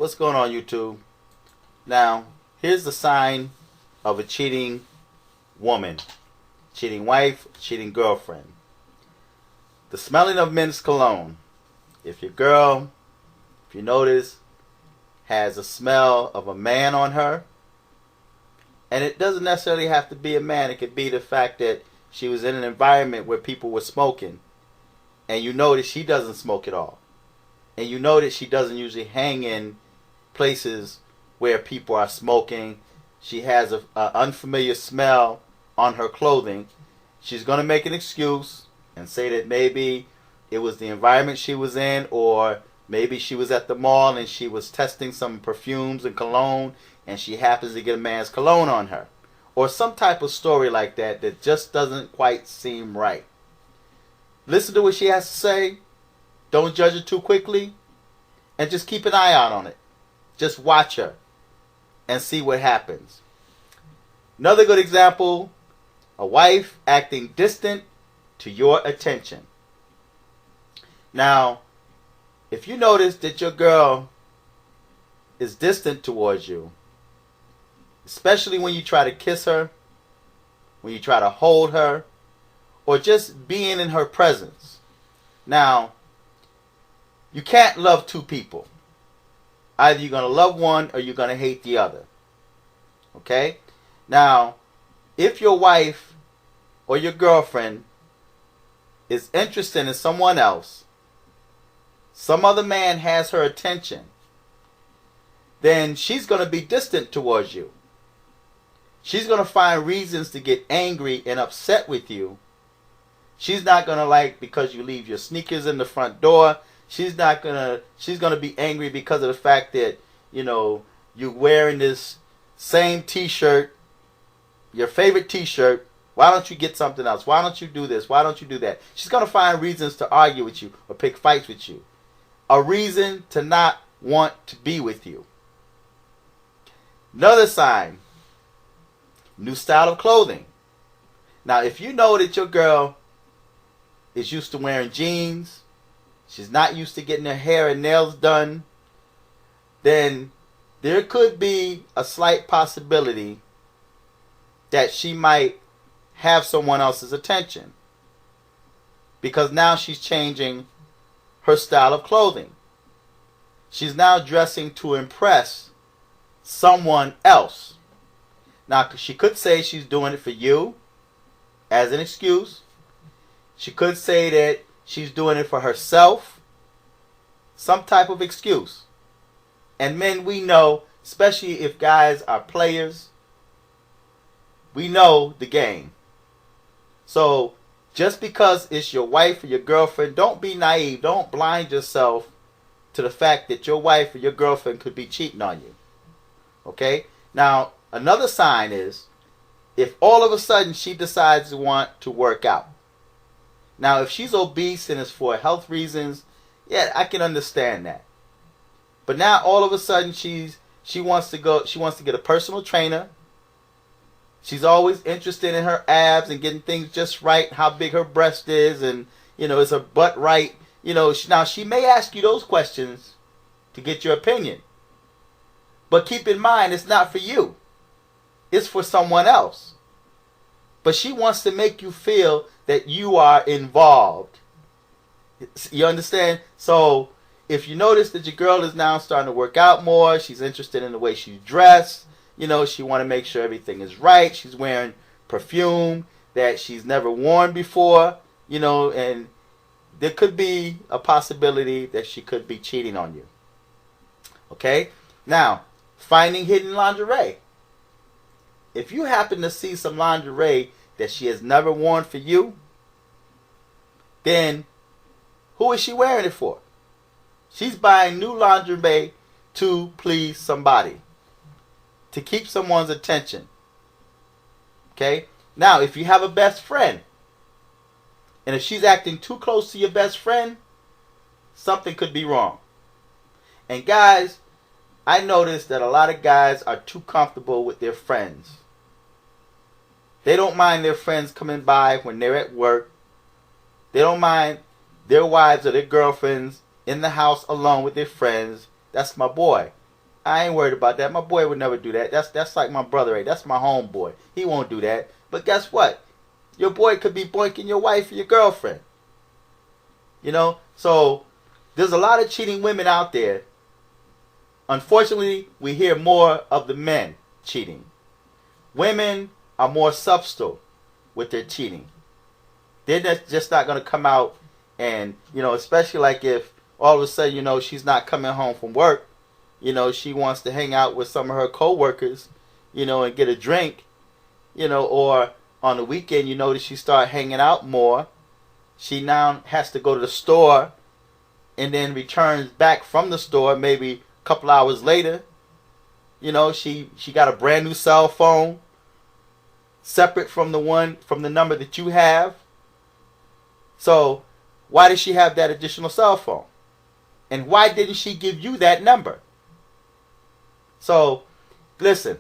What's going on, YouTube? Now, here's the sign of a cheating woman, cheating wife, cheating girlfriend. The smelling of men's cologne. If your girl, if you notice, has a smell of a man on her, and it doesn't necessarily have to be a man, it could be the fact that she was in an environment where people were smoking, and you notice she doesn't smoke at all. And you notice she doesn't usually hang in places where people are smoking. She has an unfamiliar smell on her clothing. She's going to make an excuse and say that maybe it was the environment she was in, or maybe she was at the mall and she was testing some perfumes and cologne and she happens to get a man's cologne on her. Or some type of story like that that just doesn't quite seem right. Listen to what she has to say. Don't judge her too quickly. And just keep an eye out on it. Just watch her and see what happens. Another good example, a wife acting distant to your attention. Now, if you notice that your girl is distant towards you, especially when you try to kiss her, when you try to hold her, or just being in her presence. Now, you can't love two people. Either you're going to love one or you're going to hate the other. Okay? Now, if your wife or your girlfriend is interested in someone else, some other man has her attention, then she's going to be distant towards you. She's going to find reasons to get angry and upset with you. She's not going to like because you leave your sneakers in the front door. She's going to be angry because of the fact that, you're wearing this same t-shirt, your favorite t-shirt. Why don't you get something else? Why don't you do this? Why don't you do that? She's going to find reasons to argue with you or pick fights with you. A reason to not want to be with you. Another sign, new style of clothing. Now, if you know that your girl is used to wearing jeans, she's not used to getting her hair and nails done, then there could be a slight possibility that she might have someone else's attention. Because now she's changing her style of clothing. She's now dressing to impress someone else. Now, she could say she's doing it for you as an excuse. She could say that she's doing it for herself. Some type of excuse. And men, we know, especially if guys are players, we know the game. So, just because it's your wife or your girlfriend, don't be naive. Don't blind yourself to the fact that your wife or your girlfriend could be cheating on you. Okay? Now, another sign is if all of a sudden she decides to want to work out. Now, if she's obese and it's for health reasons, yeah, I can understand that. But now all of a sudden she wants to get a personal trainer. She's always interested in her abs and getting things just right, how big her breast is, and is her butt right? Now she may ask you those questions to get your opinion. But keep in mind, it's not for you. It's for someone else. But she wants to make you feel that you are involved. You understand? So, if you notice that your girl is now starting to work out more, she's interested in the way she's dressed, she want to make sure everything is right. She's wearing perfume that she's never worn before, and there could be a possibility that she could be cheating on you. Okay? Now, finding hidden lingerie. If you happen to see some lingerie that she has never worn for you, then who is she wearing it for? She's buying new lingerie to please somebody, to keep someone's attention. Okay? Now, if you have a best friend, and if she's acting too close to your best friend, something could be wrong. And guys, I noticed that a lot of guys are too comfortable with their friends. They don't mind their friends coming by when they're at work. They don't mind their wives or their girlfriends in the house alone with their friends. That's my boy. I ain't worried about that. My boy would never do that. That's like my brother, right? That's my homeboy. He won't do that. But guess what? Your boy could be boinking your wife or your girlfriend. You know? So, there's a lot of cheating women out there. Unfortunately, we hear more of the men cheating. Women are more subtle with their cheating. They're just not going to come out and, especially like if all of a sudden, she's not coming home from work, she wants to hang out with some of her coworkers, and get a drink, or on the weekend, that she start hanging out more. She now has to go to the store and then returns back from the store maybe a couple hours later. She got a brand new cell phone separate from the number that you have. So why did she have that additional cell phone? And why didn't she give you that number? So, listen,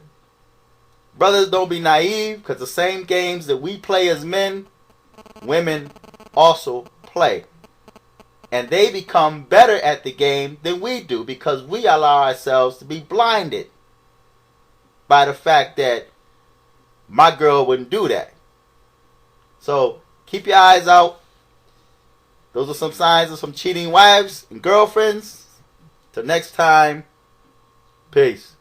brothers, don't be naive, because the same games that we play as men, women also play. And they become better at the game than we do, because we allow ourselves to be blinded by the fact that my girl wouldn't do that. So, keep your eyes out. Those are some signs of some cheating wives and girlfriends. Till next time, peace.